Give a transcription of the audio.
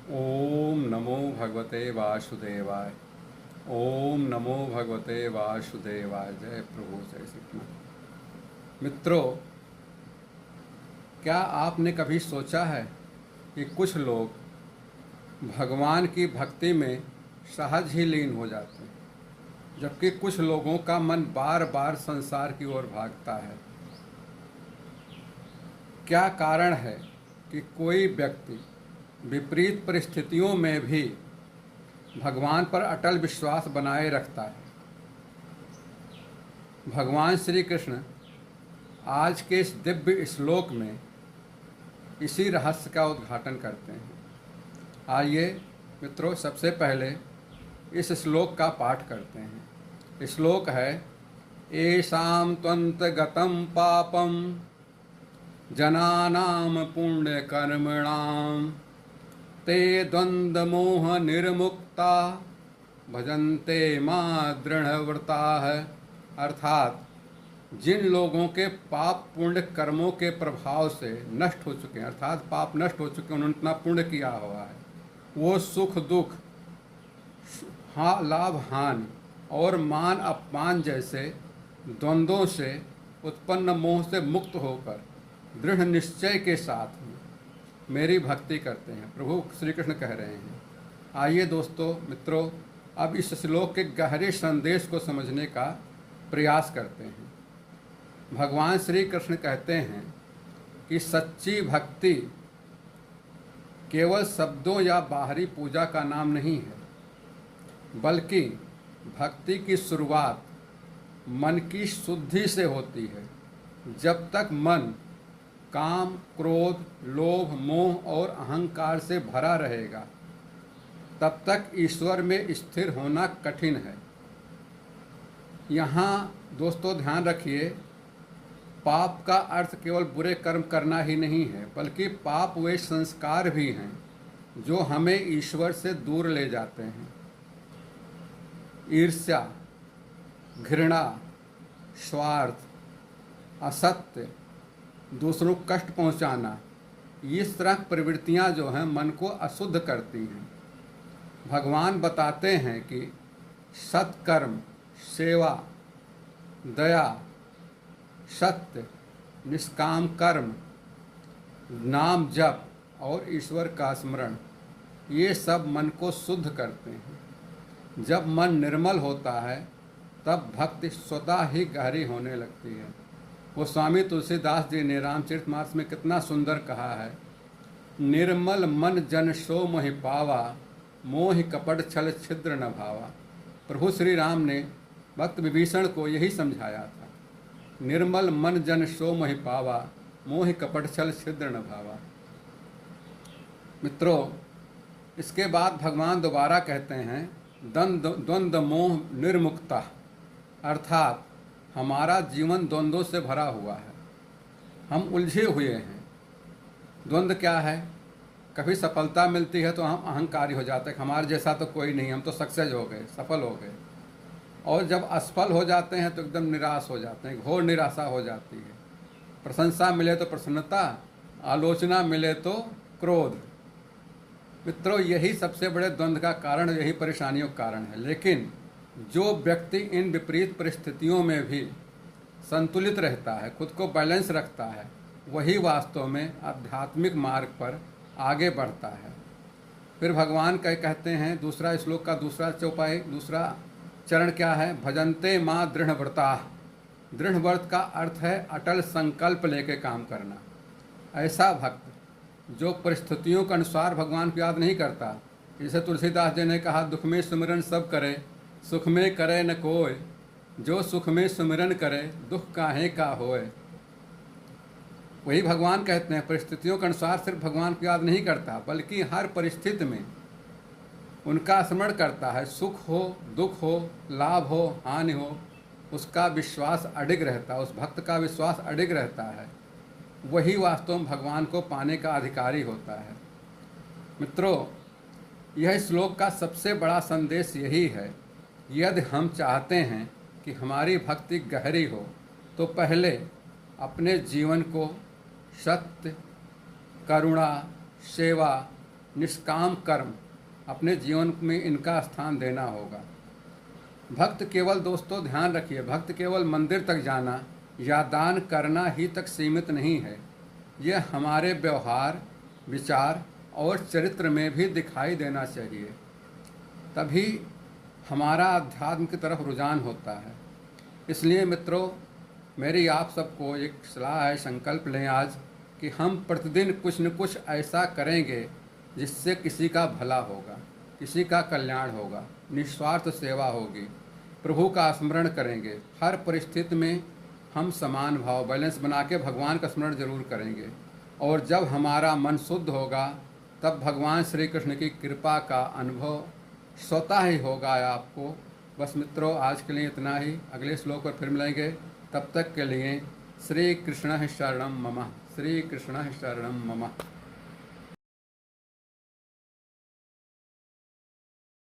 ओम नमो भगवते वासुदेवाय। ओम नमो भगवते वासुदेवाय। जय प्रभु जय श्री कृष्ण। मित्रों, क्या आपने कभी सोचा है कि कुछ लोग भगवान की भक्ति में सहज ही लीन हो जाते हैं, जबकि कुछ लोगों का मन बार बार संसार की ओर भागता है। क्या कारण है कि कोई व्यक्ति विपरीत परिस्थितियों में भी भगवान पर अटल विश्वास बनाए रखता है? भगवान श्री कृष्ण आज के इस दिव्य श्लोक में इसी रहस्य का उद्घाटन करते हैं। आइए मित्रों, सबसे पहले इस श्लोक का पाठ करते हैं। श्लोक है, येषां त्वन्तगतं पापं जनानां पुण्यकर्मणां ते द्वन्द्वमोह निर्मुक्ता भजन्ते मां दृढ़व्रताः। अर्थात जिन लोगों के पाप पुण्य कर्मों के प्रभाव से नष्ट हो चुके हैं, अर्थात पाप नष्ट हो चुके हैं, उन्होंने इतना पुण्य किया हुआ है, वो सुख दुख, लाभ हानि और मान अपमान जैसे द्वंद्वों से उत्पन्न मोह से मुक्त होकर दृढ़ निश्चय के साथ मेरी भक्ति करते हैं। प्रभु श्री कृष्ण कह रहे हैं। आइए दोस्तों मित्रों, अब इस श्लोक के गहरे संदेश को समझने का प्रयास करते हैं। भगवान श्री कृष्ण कहते हैं कि सच्ची भक्ति केवल शब्दों या बाहरी पूजा का नाम नहीं है, बल्कि भक्ति की शुरुआत मन की शुद्धि से होती है। जब तक मन काम, क्रोध, लोभ, मोह और अहंकार से भरा रहेगा, तब तक ईश्वर में स्थिर होना कठिन है। यहाँ दोस्तों ध्यान रखिए, पाप का अर्थ केवल बुरे कर्म करना ही नहीं है, बल्कि पाप वे संस्कार भी हैं जो हमें ईश्वर से दूर ले जाते हैं। ईर्ष्या, घृणा, स्वार्थ, असत्य, दूसरों को कष्ट पहुंचाना, इस तरह प्रवृत्तियां जो हैं मन को अशुद्ध करती हैं। भगवान बताते हैं कि सत्कर्म, सेवा, दया, सत्य, निष्काम कर्म, नाम जप और ईश्वर का स्मरण, ये सब मन को शुद्ध करते हैं। जब मन निर्मल होता है तब भक्ति स्वतः ही गहरी होने लगती है। वो स्वामी तुलसीदास जी ने रामचरितमानस में कितना सुंदर कहा है, निर्मल मन जन सो मोहि पावा, मोहि कपट छल छिद्र न भावा। प्रभु श्री राम ने भक्त विभीषण को यही समझाया था, निर्मल मन जन सो मोहि पावा, मोहि कपट छल छिद्र न भावा। मित्रों, इसके बाद भगवान दोबारा कहते हैं, द्वंद्व मोह निर्मुक्ता, अर्थात हमारा जीवन द्वंद्वों से भरा हुआ है, हम उलझे हुए हैं। द्वंद्व क्या है? कभी सफलता मिलती है तो हम अहंकारी हो जाते हैं, हमारे जैसा तो कोई नहीं, हम तो सक्सेस हो गए, सफल हो गए। और जब असफल हो जाते हैं तो एकदम निराश हो जाते हैं, घोर निराशा हो जाती है। प्रशंसा मिले तो प्रसन्नता, आलोचना मिले तो क्रोध। मित्रों, यही सबसे बड़े द्वंद्व का कारण, यही परेशानियों का कारण है। लेकिन जो व्यक्ति इन विपरीत परिस्थितियों में भी संतुलित रहता है, खुद को बैलेंस रखता है, वही वास्तव में आध्यात्मिक मार्ग पर आगे बढ़ता है। फिर भगवान कहते हैं, दूसरा श्लोक का दूसरा चौपाई, दूसरा चरण क्या है? भजन्ते मां दृढ़व्रता। दृढ़व्रत का अर्थ है अटल संकल्प लेके काम करना। ऐसा भक्त जो परिस्थितियों के अनुसार भगवान को याद नहीं करता, जैसे तुलसीदास जी ने कहा, दुख में सुमिरन सब करे, सुख में करे न कोय, जो सुख में सुमिरन करे, दुख काहे का होए। वही भगवान कहते हैं, परिस्थितियों के अनुसार सिर्फ भगवान को याद नहीं करता, बल्कि हर परिस्थिति में उनका स्मरण करता है। सुख हो, दुख हो, लाभ हो, हानि हो, उसका विश्वास अडिग रहता है, उस भक्त का विश्वास अडिग रहता है। वही वास्तव में भगवान को पाने का अधिकारी होता है। मित्रों, यह श्लोक का सबसे बड़ा संदेश यही है, यदि हम चाहते हैं कि हमारी भक्ति गहरी हो, तो पहले अपने जीवन को सत्य, करुणा, सेवा, निष्काम कर्म, अपने जीवन में इनका स्थान देना होगा। भक्त केवल, दोस्तों ध्यान रखिए, भक्त केवल मंदिर तक जाना या दान करना ही तक सीमित नहीं है। यह हमारे व्यवहार, विचार और चरित्र में भी दिखाई देना चाहिए, तभी हमारा अध्यात्म की तरफ रुझान होता है। इसलिए मित्रों, मेरी आप सबको एक सलाह है, संकल्प लें आज कि हम प्रतिदिन कुछ न कुछ ऐसा करेंगे जिससे किसी का भला होगा, किसी का कल्याण होगा, निस्वार्थ सेवा होगी, प्रभु का स्मरण करेंगे। हर परिस्थिति में हम समान भाव, बैलेंस बना के भगवान का स्मरण जरूर करेंगे। और जब हमारा मन शुद्ध होगा तब भगवान श्री कृष्ण की कृपा का अनुभव स्वतः ही होगा आपको। बस मित्रों, आज के लिए इतना ही। अगले श्लोक पर फिर मिलेंगे, तब तक के लिए श्री कृष्ण शरणम मम, श्री कृष्ण शरणम मम।